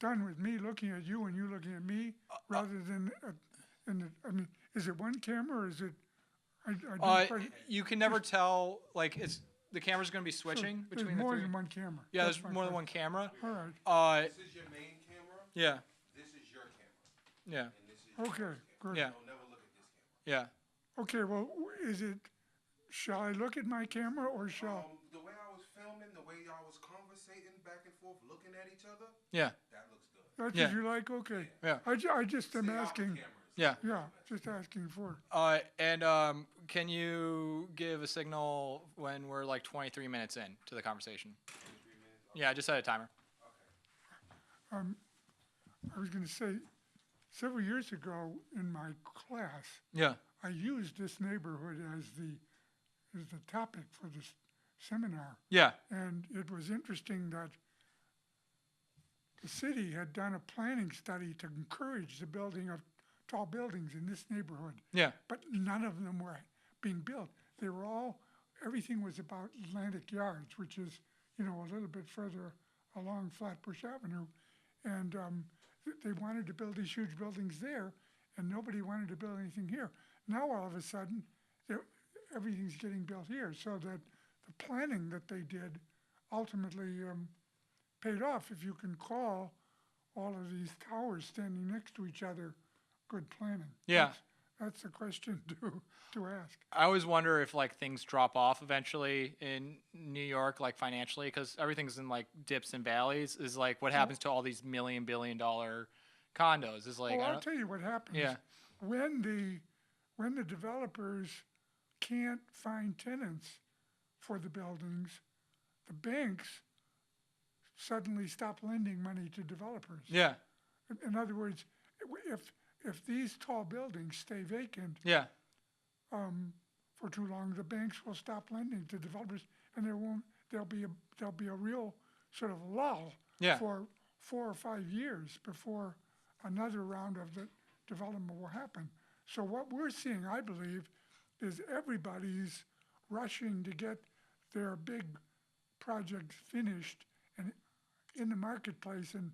done with me looking at you and you looking at me rather than I mean, is it one camera or is it? I didn't quite. You can never tell. Like it's the camera's going to be switching There's between the more three. than one camera. Yeah, That's there's my more than question. one camera. All right. This is your main camera. Yeah, This is your camera, yeah, and this is your Okay. camera. Good. yeah, Don't never look at this camera. yeah. Okay. Well, is it? Shall I look at my camera or shall? The way I was filming, the way y'all was conversating back and forth, looking at each other, Yeah, that looks good. That's Yeah. what you like? Okay. yeah, I just am Stay off the asking. cameras. yeah. Yeah, just asking for. And can you give a signal when we're like 23 minutes in to the conversation? 3 minutes. Yeah, just set a timer. Okay. I was going to say, several years ago in my class, Yeah, I used this neighborhood as the topic for this seminar, yeah, and it was interesting that the city had done a planning study to encourage the building of tall buildings in this neighborhood, yeah, but none of them were being built. They were all, everything was about Atlantic Yards, which is, a little bit further along Flatbush Avenue. And they wanted to build these huge buildings there, and nobody wanted to build anything here. Now, all of a sudden, everything's getting built here, so that the planning that they did ultimately paid off. If you can call all of these towers standing next to each other good planning. yeah. That's the question to ask. I always wonder if like things drop off eventually in New York, like financially, because everything's in like dips and valleys. Is like what happens to all these $1 billion condos? Is like Well, I I'll don't, tell you what happens. Yeah. When the developers can't find tenants for the buildings, the banks suddenly stop lending money to developers. yeah, In other words, if these tall buildings stay vacant yeah, for too long, the banks will stop lending to developers, and there'll be a real sort of lull Yeah. for 4 or 5 years before another round of the development will happen. So what we're seeing, I believe, is everybody's rushing to get their big projects finished and in the marketplace and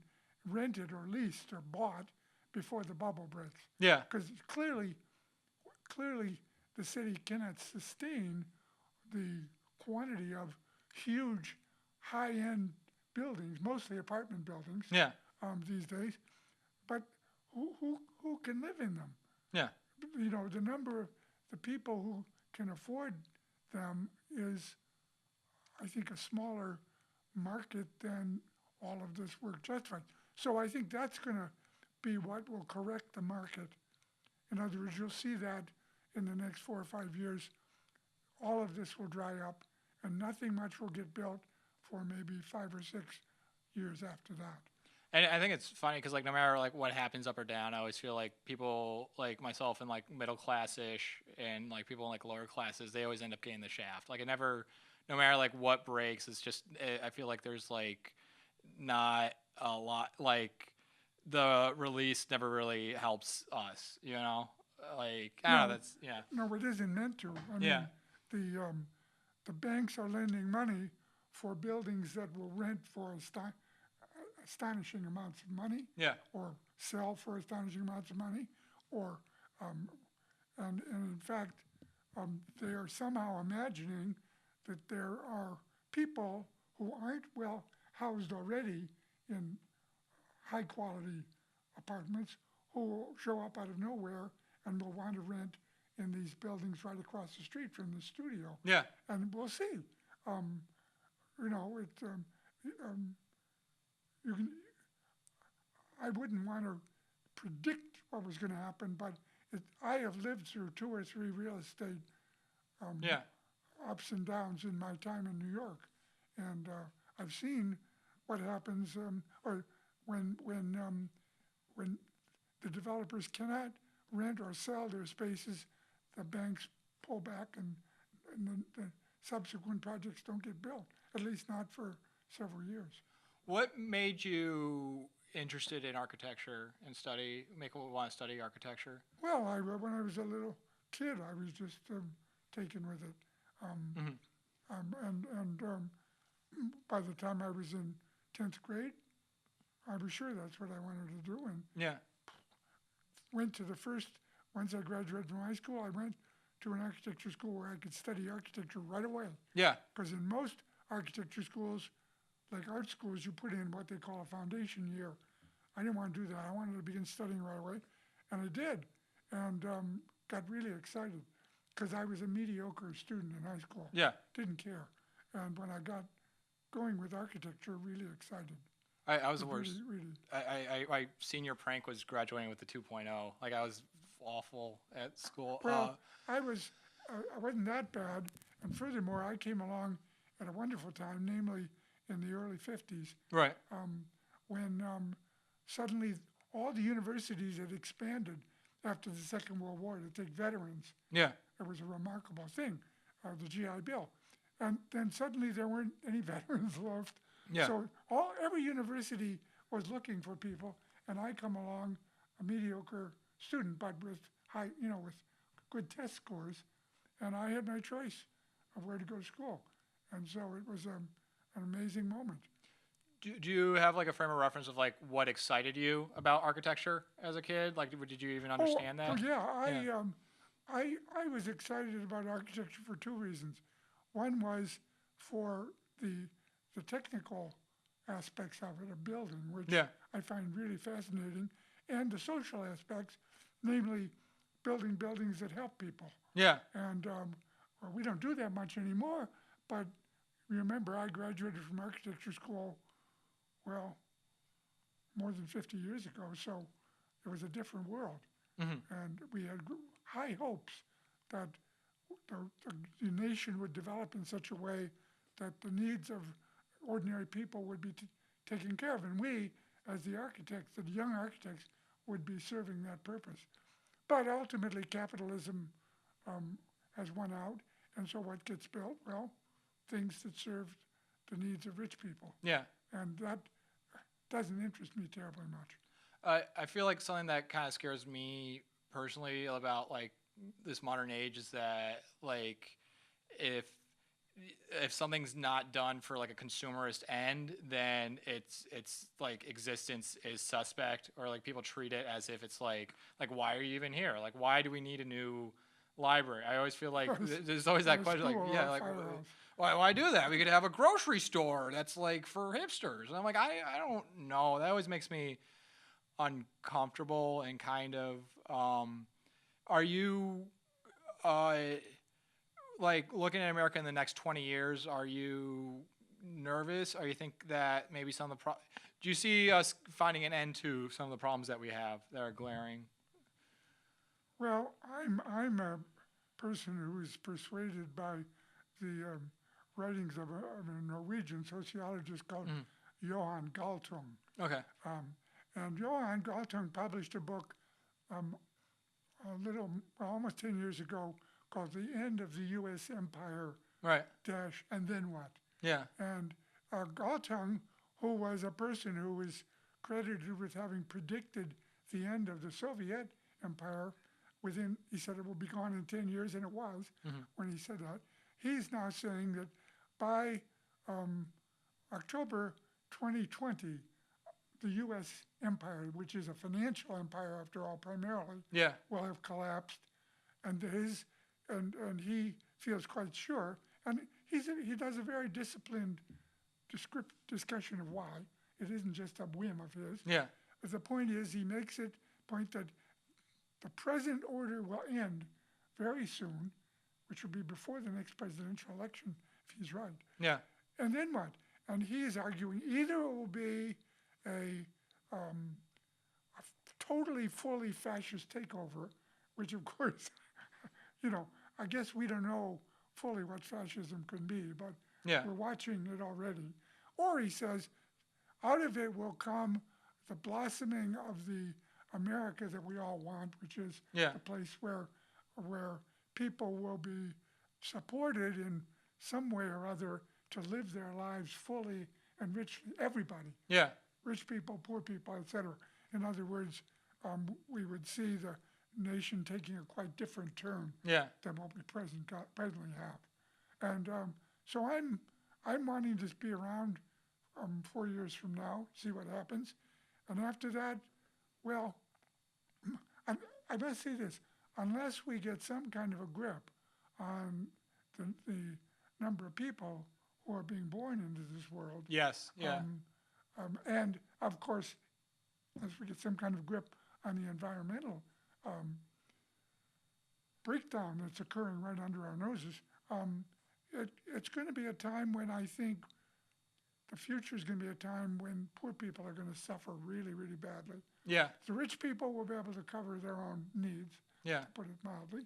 rented or leased or bought before the bubble breaks. yeah, Because clearly the city cannot sustain the quantity of huge high-end buildings, mostly apartment buildings, yeah, these days. But who can live in them? yeah, The number of the people who can afford them is, I think, a smaller market than all of this work justifies. So I think that's going to be what will correct the market. In other words, you'll see that in the next 4 or 5 years, all of this will dry up and nothing much will get built for maybe 5 or 6 years after that. And I think it's funny because like no matter like what happens up or down, I always feel like people like myself and like middle class-ish and like people in like lower classes, they always end up getting the shaft. Like it never, no matter like what breaks, it's just I feel like there's like not a lot like the release never really helps us, Like I don't know, No. that's yeah, No, it isn't meant to. I Yeah. mean, the banks are lending money for buildings that will rent for astonishing amounts of money, yeah, or sell for astonishing amounts of money, or and in fact, they are somehow imagining that there are people who aren't well housed already in high quality apartments who will show up out of nowhere and will want to rent in these buildings right across the street from the studio. yeah, And we'll see. You can. I wouldn't want to predict what was going to happen, but I have lived through 2 or 3 real estate yeah, ups and downs in my time in New York, and I've seen what happens or when the developers cannot rent or sell their spaces, the banks pull back and the subsequent projects don't get built, at least not for several years. What made you interested in architecture and make you want to study architecture? Well, when I was a little kid, I was just taken with it. And by the time I was in 10th grade, I was sure that's what I wanted to do, and Yeah. went to the first, once I graduated from high school, I went to an architecture school where I could study architecture right away. Yeah. Because in most architecture schools, like art schools, you put in what they call a foundation year. I didn't want to do that. I wanted to begin studying right away, and I did, and got really excited because I was a mediocre student in high school. Yeah. Didn't care, and when I got going with architecture, really excited. I was the worst. Really. My senior prank was graduating with the 2.0. Like I was awful at school. Well, I wasn't that bad, and furthermore, I came along at a wonderful time, namely in the early 50s, Right. when suddenly all the universities had expanded after the Second World War to take veterans. Yeah. It was a remarkable thing, the GI Bill. And then suddenly there weren't any veterans left. Yeah. So every university was looking for people, and I come along, a mediocre student, but with with good test scores, and I had my choice of where to go to school. And so it was an amazing moment. Do you have like a frame of reference of like what excited you about architecture as a kid? Like, did you even understand that? Oh yeah, Yeah. I was excited about architecture for two reasons. One was for the technical aspects of it, of building, which Yeah. I find really fascinating, and the social aspects, namely building buildings that help people. Yeah. And well, we don't do that much anymore, but remember, I graduated from architecture school, well, more than 50 years ago, so it was a different world. Hmm. And we had high hopes that the nation would develop in such a way that the needs of ordinary people would be taken care of. And we, as the architects, the young architects, would be serving that purpose. But ultimately, capitalism has won out. And so what gets built? Well, things that serve the needs of rich people. Yeah. And that doesn't interest me terribly much. I feel like something that kind of scares me personally about like this modern age is that like if something's not done for like a consumerist end, then it's like existence is suspect, or like people treat it as if it's like why are you even here? Like why do we need a new library? I always feel like there's always that question, like yeah, like why do that? We could have a grocery store that's like for hipsters. And I'm like I don't know. That always makes me uncomfortable and kind of are you like looking at America in the next 20 years, are you nervous? Or you think that maybe some of the do you see us finding an end to some of the problems that we have that are glaring? Well, I'm a person who is persuaded by the writings of a Norwegian sociologist called Johan Galtung. Okay. And Johan Galtung published a book almost 10 years ago called The End of the U.S. Empire, Right. and Then What? Yeah. And Galtung, who was a person who was credited with having predicted the end of the Soviet Empire he said it will be gone in 10 years, and it was when he said that. He's now saying that by October 2020, the U.S. empire, which is a financial empire after all primarily, Yeah. will have collapsed, and he feels quite sure, and he does a very disciplined discussion of why. It isn't just a whim of his. Yeah. But the point is, he makes it point that the present order will end very soon, which will be before the next presidential election, if he's right. Yeah. And then what? And he is arguing either it will be a totally, fully fascist takeover, which of course, I guess we don't know fully what fascism can be, but we're watching it already. Or he says, out of it will come the blossoming of the America that we all want, which is a place where people will be supported in some way or other to live their lives fully and richly. Everybody. Yeah. Rich people, poor people, etc. In other words, we would see the nation taking a quite different turn than what we presently have. And so I'm wanting to be around 4 years from now, see what happens. And after that, well, I must say this, unless we get some kind of a grip on the number of people who are being born into this world, Yes. Yeah. and of course, as we get some kind of grip on the environmental breakdown that's occurring right under our noses, it's going to be a time when I think the future is going to be a time when poor people are going to suffer really, really badly. Yeah. The rich people will be able to cover their own needs, Yeah. to put it mildly,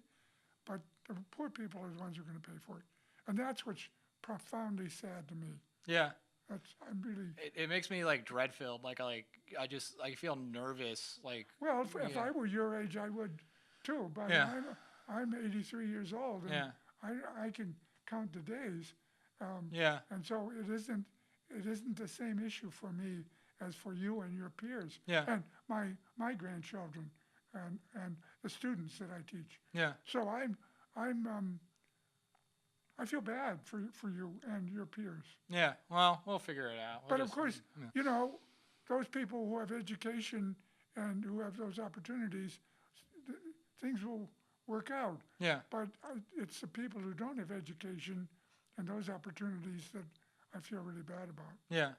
but the poor people are the ones who are going to pay for it. And that's what's profoundly sad to me. Yeah. I'm really, It makes me like dread filled. I feel nervous. Like, well, if yeah. I were your age, I would too, but Yeah. I'm 83 years old, and Yeah. I can count the days. Yeah. And so it isn't the same issue for me as for you and your peers, Yeah. and my grandchildren, and the students that I teach. Yeah. So I feel bad for you and your peers. Yeah. Well, we'll figure it out. But of course, you know, those people who have education and who have those opportunities, things will work out. Yeah. But it's the people who don't have education and those opportunities that I feel really bad about. Yeah.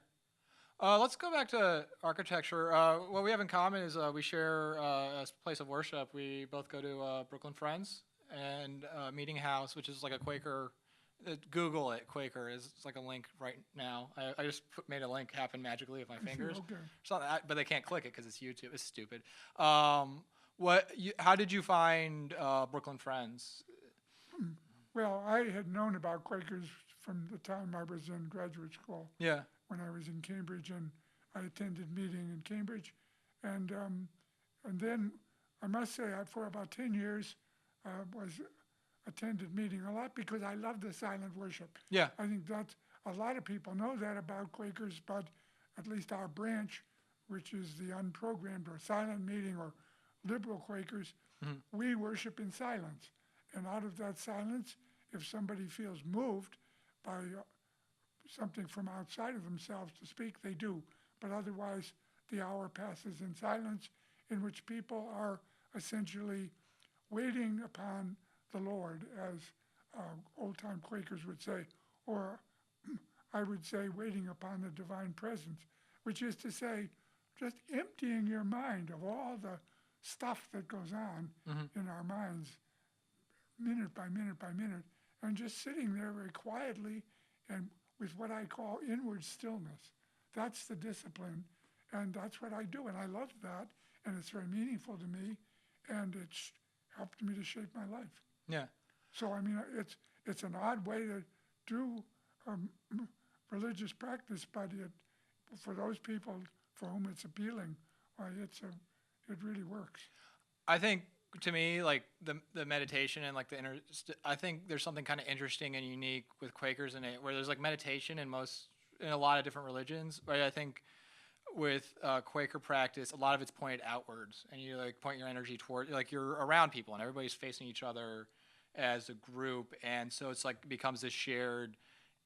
Let's go back to architecture. What we have in common is we share a place of worship. We both go to Brooklyn Friends and Meeting House, which is like a Quaker. Google it, Quaker. It's like a link right now. I just made a link happen magically with my fingers. Okay. It's not that, but they can't click it because it's YouTube. It's stupid. How did you find Brooklyn Friends? Well, I had known about Quakers from the time I was in graduate school. Yeah. When I was in Cambridge, and I attended meeting in Cambridge, and then I must say, for about 10 years, was attended meeting a lot because I love the silent worship. Yeah. I think that a lot of people know that about Quakers, but at least our branch, which is the unprogrammed or silent meeting or liberal Quakers, we worship in silence. And out of that silence, if somebody feels moved by something from outside of themselves to speak, they do. But otherwise, the hour passes in silence, in which people are essentially waiting upon the Lord, as old-time Quakers would say, or I would say waiting upon the divine presence, which is to say, just emptying your mind of all the stuff that goes on in our minds, minute by minute by minute, and just sitting there very quietly and with what I call inward stillness. That's the discipline, and that's what I do, and I love that, and it's very meaningful to me, and it's helped me to shape my life. Yeah. So I mean, it's an odd way to do religious practice, but for those people for whom it's appealing, it really works. I think to me, like the meditation and like I think there's something kind of interesting and unique with Quakers in it, where there's like meditation in a lot of different religions, but I think with Quaker practice, a lot of it's pointed outwards, and you like point your energy toward, like you're around people and everybody's facing each other as a group, and so it's like becomes this shared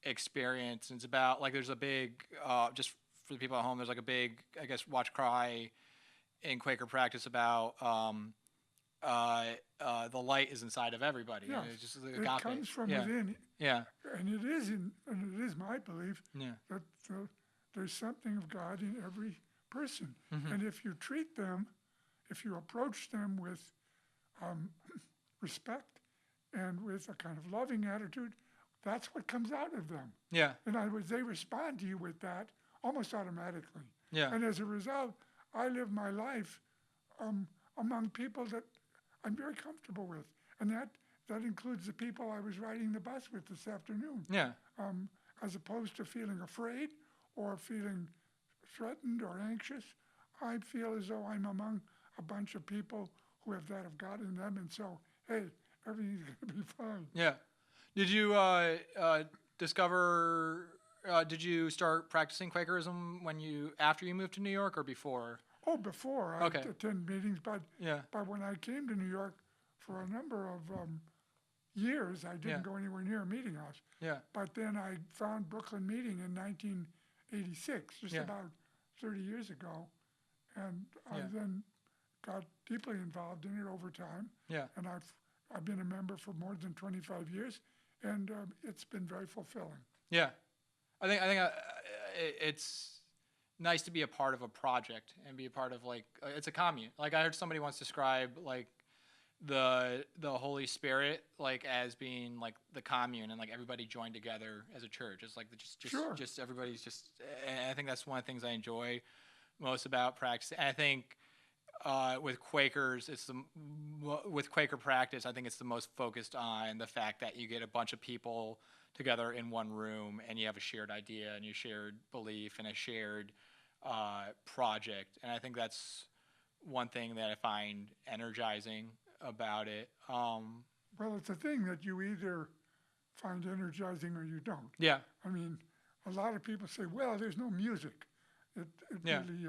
experience. And it's about like there's a big just for the people at home, there's like a big, I guess, watch cry in Quaker practice about the light is inside of everybody. Yeah, And it's just like it agape. comes from Yeah. within, Yeah. and it is my belief Yeah. that there's something of God in every person, Mm-hmm. and if you treat them, if you approach them with respect and with a kind of loving attitude, that's what comes out of them. Yeah. In other words, they respond to you with that almost automatically. Yeah. And as a result, I live my life among people that I'm very comfortable with, and that includes the people I was riding the bus with this afternoon. Yeah. As opposed to feeling afraid or feeling threatened or anxious, I feel as though I'm among a bunch of people who have that of God in them, and so, hey, everything's going to be fine. Yeah. Did you did you start practicing Quakerism after you moved to New York or before? Oh, before I Okay. attend meetings, but Yeah. when I came to New York for a number of years, I didn't Yeah. go anywhere near a meeting house. Yeah. But then I found Brooklyn Meeting in 1986, just Yeah. about 30 years ago, and I Yeah. then got deeply involved in it over time. Yeah. And I've been a member for more than 25 years, and it's been very fulfilling. Yeah. I think it's nice to be a part of a project and be a part of like it's a commune. Like I heard somebody once describe like the Holy Spirit like as being like the commune and like everybody joined together as a church. It's like Sure. just everybody's just. And I think that's one of the things I enjoy most about practice. And I think with Quakers, with Quaker practice, I think it's the most focused on the fact that you get a bunch of people together in one room and you have a shared idea and a shared belief and a shared project. And I think that's one thing that I find energizing about it. Well, it's a thing that you either find energizing or you don't. Yeah, I mean, a lot of people say, well, there's no music. It Yeah. really,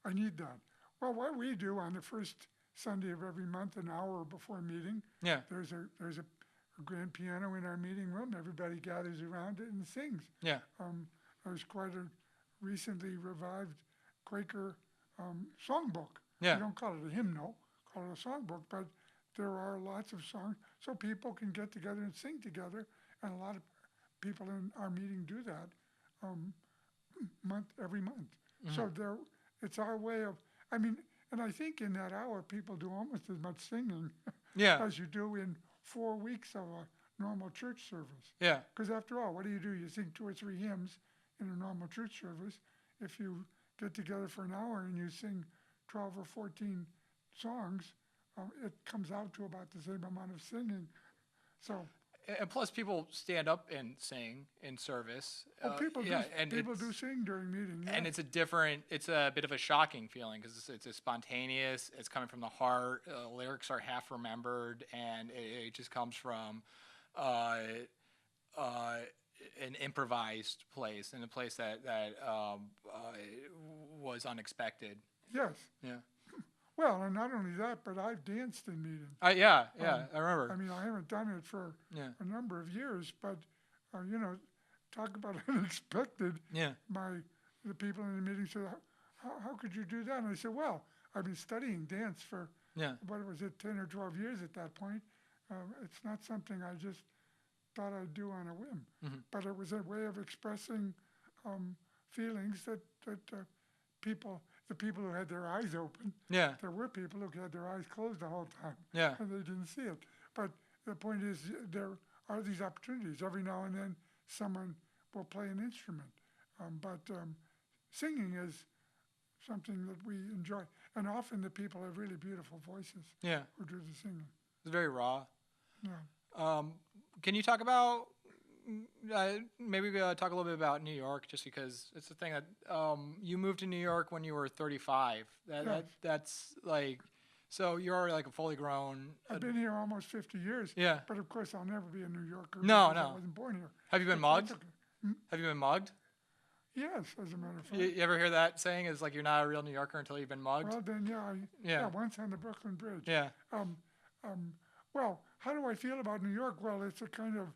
I need that. Well, what we do on the first Sunday of every month, an hour before meeting, yeah, there's a grand piano in our meeting room. Everybody gathers around it and sings. yeah, There's quite a recently revived Quaker songbook. yeah, We don't call it a hymnal, call it a songbook, but there are lots of songs so people can get together and sing together, and a lot of people in our meeting do that every month. So it's our way of, I mean, and I think in that hour people do almost as much singing yeah, as you do in 4 weeks of a normal church service. yeah, Because after all, what do? You sing 2 or 3 hymns in a normal church service. If you get together for an hour and you sing 12 or 14 songs, it comes out to about the same amount of singing. So, and plus people stand up and sing in service. people yeah, do and people do it's- sing during meetings. and Yeah. it's a bit of a shocking feeling because it's a spontaneous, it's coming from the heart, lyrics are half remembered, and it just comes from uh, an improvised place, and a place that was unexpected. Yes. Yeah, Well, and not only that, but I've danced in meetings. yeah, I I remember. mean, I haven't done it for Yeah, a number of years, but talk about unexpected. yeah, The people in the meeting said, how could you do that? And I said, well, I've been studying dance for, yeah, what was it, 10 or 12 years at that point. It's not something I just thought I'd do on a whim, but it was a way of expressing feelings that the people who had their eyes open, yeah, there were people who had their eyes closed the whole time yeah, and they didn't see it. But the point is, there are these opportunities. Every now and then, someone will play an instrument. But singing is something that we enjoy. And often the people have really beautiful voices yeah. who do the singing. It's very raw. Yeah. Can you talk about maybe talk a little bit about New York, just because it's the thing that you moved to New York when you were 35. Yes. That's like, so you're already like a fully grown. I've been here almost 50 years. Yeah. But of course, I'll never be a New Yorker. No, because no. I wasn't born here. Have you been But mugged? that's okay. Have you been mugged? Yes, as a matter of fact. You ever hear that saying? Is like you're not a real New Yorker until you've been mugged. Well, then, Yeah. once on the Brooklyn Bridge. Yeah. Well, how do I feel about New York? Well, it's a kind of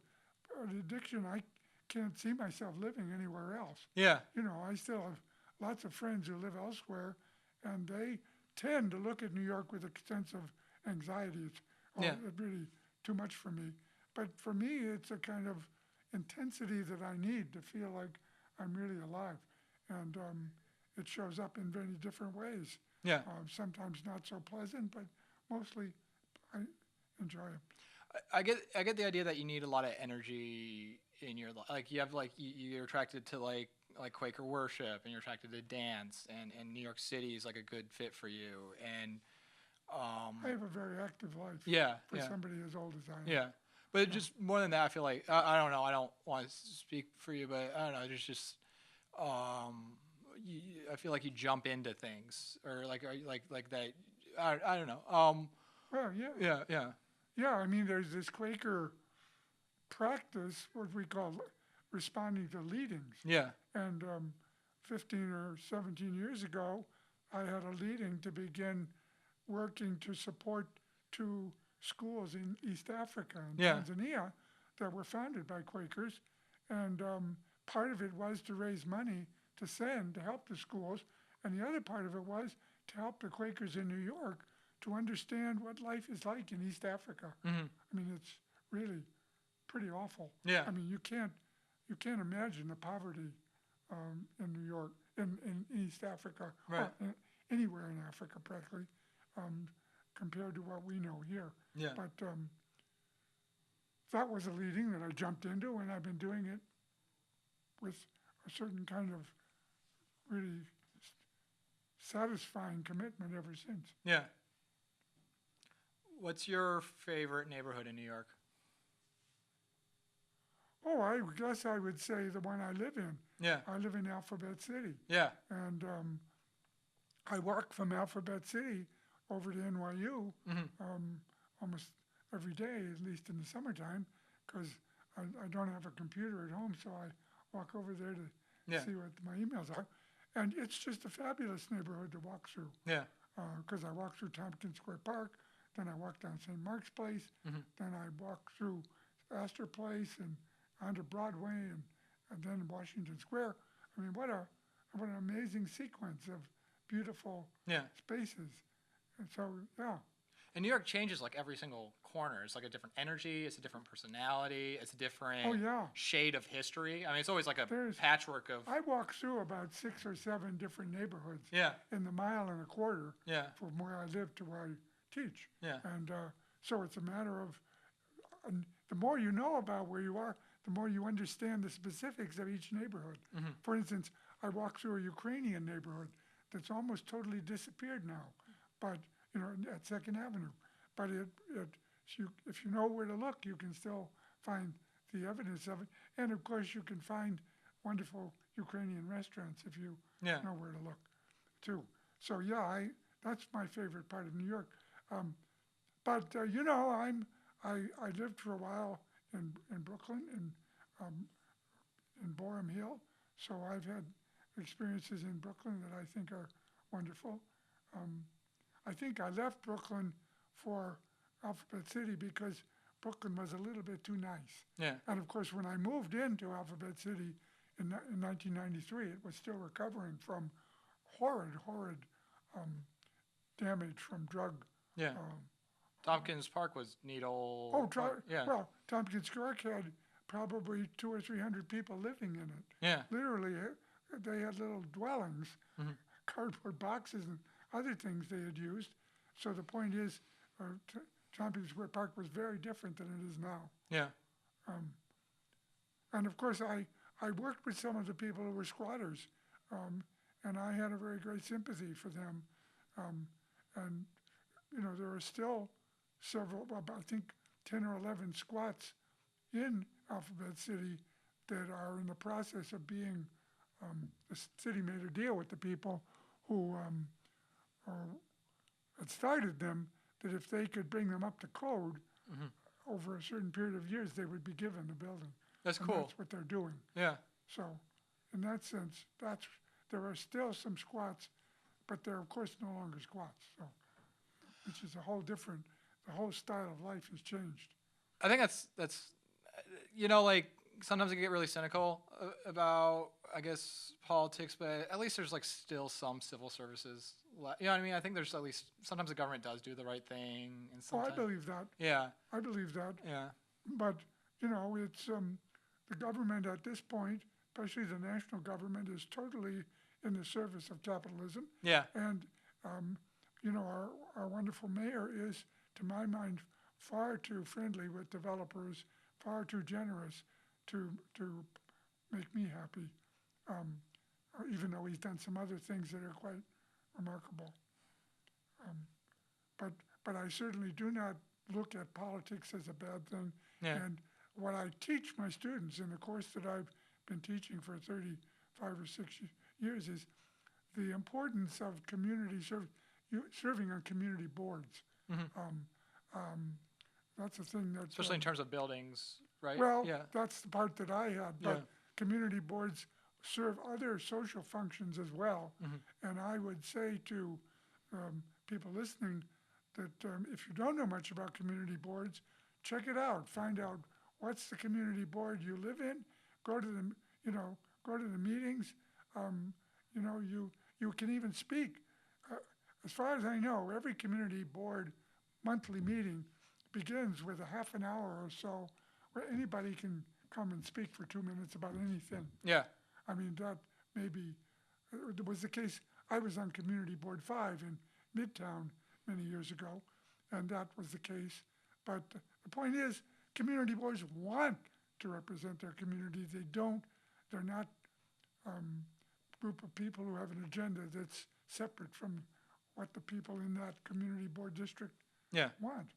an addiction. I can't see myself living anywhere else. Yeah. I still have lots of friends who live elsewhere, and they tend to look at New York with a sense of anxiety. It's it's really too much for me. But for me, it's a kind of intensity that I need to feel like I'm really alive. And it shows up in many different ways. Yeah. Sometimes not so pleasant, but mostly I enjoy it. I get the idea that you need a lot of energy in your life. Like you have you're attracted to like Quaker worship, and you're attracted to dance, and New York City is like a good fit for you. And I have a very active life yeah, for yeah, somebody as old as I am. yeah. But just more than that, I feel like I don't know. I don't want to speak for you, but I don't know. There's just I feel like you jump into things, or like that. I don't know. Well, yeah. Yeah, yeah, Yeah, I mean, there's this Quaker practice, what we call responding to leadings. yeah, And 15 or 17 years ago, I had a leading to begin working to support 2 schools in East Africa and Yeah. Tanzania that were founded by Quakers. And part of it was to raise money to send to help the schools. And the other part of it was to help the Quakers in New York to understand what life is like in East Africa. Mm-hmm. I mean, it's really pretty awful. Yeah. I mean, you can't imagine the poverty in New York, in East Africa, Right. or anywhere in Africa practically, compared to what we know here. Yeah. But that was a leading that I jumped into, and I've been doing it with a certain kind of really satisfying commitment ever since. Yeah. What's your favorite neighborhood in New York? Oh, I guess I would say the one I live in. Yeah. I live in Alphabet City, Yeah. and I walk from Alphabet City over to NYU Mm-hmm. almost every day, at least in the summertime, because I don't have a computer at home, so I walk over there to Yeah. see what my emails are. And it's just a fabulous neighborhood to walk through, Yeah. because I walk through Tompkins Square Park, then I walk down St. Mark's Place, Mhm. then I walk through Astor Place and onto Broadway and then Washington Square. I mean, what an amazing sequence of beautiful Yeah. spaces. And so, yeah. And New York changes like every single corner. It's like a different energy. It's a different personality. It's a different Oh, yeah. shade of history. I mean, it's always like a There's- patchwork of. I walk through about 6 or 7 different neighborhoods Yeah. in the mile and a quarter Yeah. from where I live to where I teach. Yeah. And so it's a matter of, and the more you know about where you are, the more you understand the specifics of each neighborhood. Mhm. For instance, I walk through a Ukrainian neighborhood that's almost totally disappeared now, but at Second Avenue. But if you know where to look, you can still find the evidence of it. And of course, you can find wonderful Ukrainian restaurants if you Yeah. know where to look, too. So yeah, that's my favorite part of New York. But I lived for a while in Brooklyn in Boerum Hill, so I've had experiences in Brooklyn that I think are wonderful. I think I left Brooklyn for Alphabet City because Brooklyn was a little bit too nice. Yeah. And of course, when I moved into Alphabet City in 1993, it was still recovering from horrid damage from drug. Yeah. Tompkins Park was Needle. Yeah. Well, Tompkins Square had probably 200 or 300 people living in it. Yeah. Literally, they had little dwellings, Mhm. cardboard boxes, and other things they had used. So the point is, Tompkins Square Park was very different than it is now. Yeah. And of course, I worked with some of the people who were squatters, and I had a very great sympathy for them. And there are still several, I think 10 or 11 squats in Alphabet City that are in the process of being, the city made a deal with the people who had started them, that if they could bring them up to code Mhm. over a certain period of years, they would be given the building. That's And cool. that's what they're doing. Yeah. So, in that sense, there are still some squats, but they're of course no longer squats. So, which is a whole different. The whole style of life has changed. I think that's like sometimes I get really cynical about I guess politics, but at least there's like still some civil services. You know what I mean? I think there's at least sometimes the government does do the right thing, and Oh, I sometimes believe that. yeah, I believe that. yeah, But it's the government at this point, especially the national government, is totally in the service of capitalism. yeah, And our wonderful mayor is, to my mind, far too friendly with developers, far too generous to make me happy. Even though he's done some other things that are quite remarkable. But I certainly do not look at politics as a bad thing. yeah, And what I teach my students in the course that I've been teaching for 35 or 6 years is the importance of community serving on community boards. Mhm. That's a thing that especially in terms of buildings, right? well, yeah, that's the part that I had. But Yeah. community boards serve other social functions as well. Mhm. And I would say to people listening that if you don't know much about community boards, check it out. Find out what's the community board you live in. Go to the meetings. You can even speak. as far as I know, every community board monthly meeting begins with a half an hour or so where anybody can come and speak for 2 minutes about anything. Yeah. I mean, that maybe was the case. I was on Community Board 5 in Midtown many years ago, and that was the case. But the point is, community boards want to represent their community. They're not group of people who have an agenda that's separate from what the people in that community board district Yeah. want.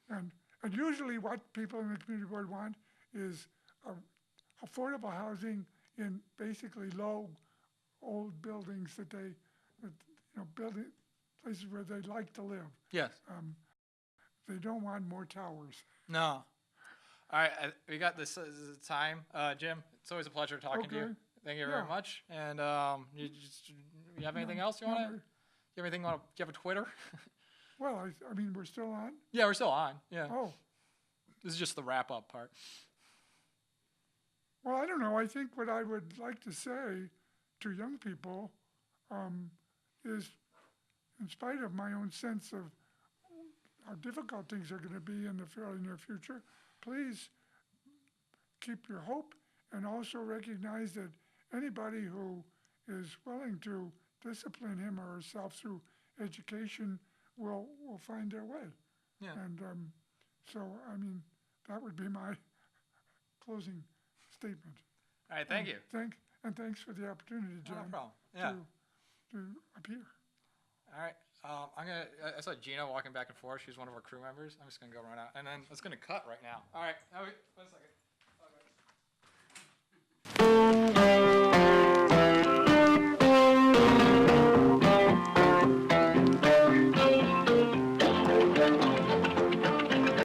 And usually what people in the community board want is affordable housing in basically low, old buildings building places where they like to live. Yes. They don't want more towers. No. All right. We got this time. Jim, it's always a pleasure talking to you. Okay. Thank you Yeah. very much. And you have anything else you want to? You have anything? Do you have a Twitter? Well, I mean, we're still on. Yeah, we're still on. Yeah. Oh, This is just the wrap up part. well, I don't know. I think what I would like to say to young people is, in spite of my own sense of how difficult things are going to be in the fairly near future, please keep your hope and also recognize that anybody who is willing to discipline him or herself through education will find their way. Yeah. And so, I mean, that would be my closing statement. All right. Thank you. Thanks for the opportunity, No John, problem. Yeah. to appear. All right. I saw Gina walking back and forth. She's one of our crew members. I'm just gonna go run out, and then it's gonna cut right now. All right. Now, wait a second.